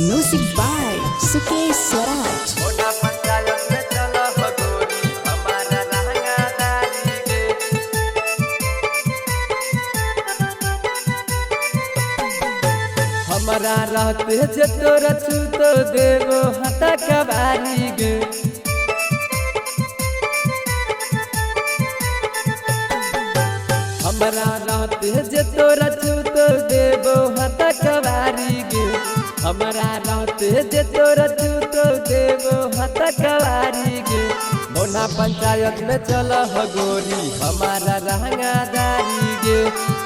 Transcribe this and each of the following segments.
Music by Sukesh Swaraj. हमारा रहते जे तोरा छूत देवो हटा कबारी गे। हमारा रहते जे तोरा छूत देवो हटा कबारी गे। हमारा रहते जे तोरा छूत देवो हटा कबारी गे। मोना पंचायत में चल हो गोरी हमारा रहंगादारी गे।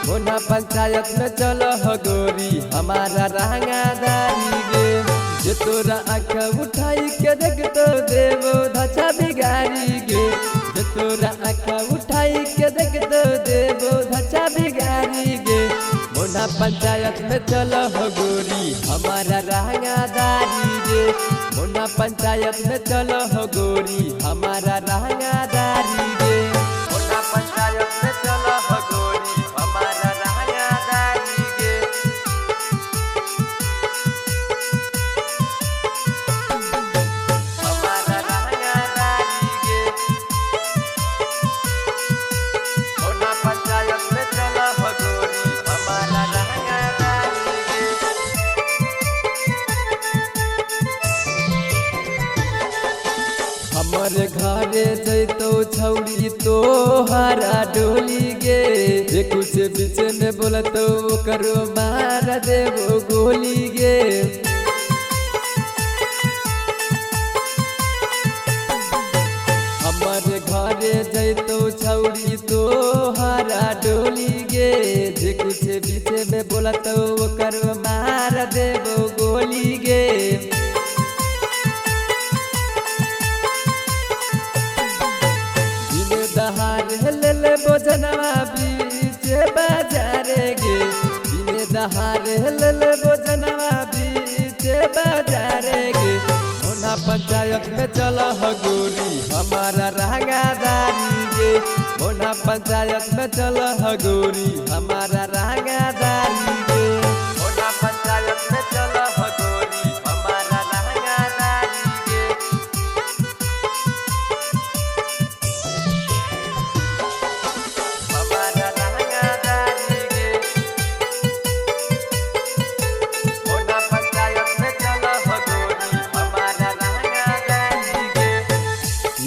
मोना पंचायत में चल हो गोरी हमारा रहंगादारी गे। जे तोरा आँख उठाई के देख तो देवो धचा बिगारी गे। जे तोरा आँख उठाई के देख तो देवो धचा बिगारी गे। मोना पंचायत में चल हो गोरी हमारा रहंगादारी गे। मोना पंचायत में चल हो गोरी हमारा रहंगादारी गे। मोना पंचायत में चल हो गोरी हमारा रहंगादारी गे। हमारा रहंगादारी गे। मोना पंचायत में चल हो गोरी हमारा रहंगादारी गे। हमारे घरे जैतो छौड़ी तोहरा डोली गे। जे कुछ बीच में बोलतो करो मार देवो गोली गे। हमारे घरे जैतो छौड़ी तोहरा डोली गे। जे कुछ बीच में बोलतो करो मार देवो गोली गे। दहार हेल बोझनवा बीच बाजारे गे। दिने दहार हेल बोझनवा बीच बाजारे गे। मोना पंचायत में चल हो गोरी हमारा रहंगादारी गे। मोना पंचायत में चल हो गोरी हमारा रहंगादारी गे। मोना पंचायत में चल हो गोरी हमारा रहंगादारी गे। हमारा रहंगादारी गे। मोना पंचायत में चल हो गोरी हमारा रहंगादारी गे।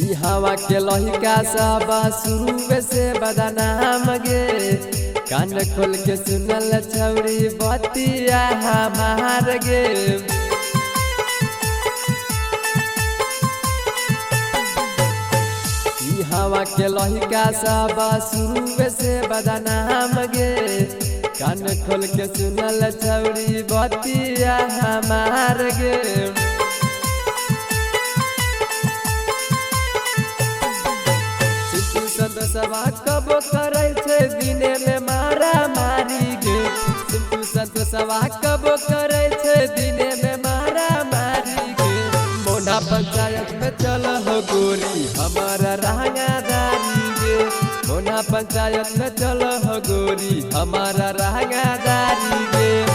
ई हवा के लहिका सब शुरू से बदनाम गे। कान खोल के सुनल छौड़ी बतिया हमार गे। हवा के लहिका सब शुरू से बदनाम गे। कान खोल के सुनल छौड़ी बतिया हमार गे। सिद्धू संतोषवा कब करे छे दिने में मारा मारी गे। सिद्धू संतोषवा कब करे छे दिने में मारा मारी गे। मोना पंचायत में चल हो गोरी हमारा रहंगादारी गे। मोना पंचायत में चल हो गोरी हमारा रहंगादारी गे।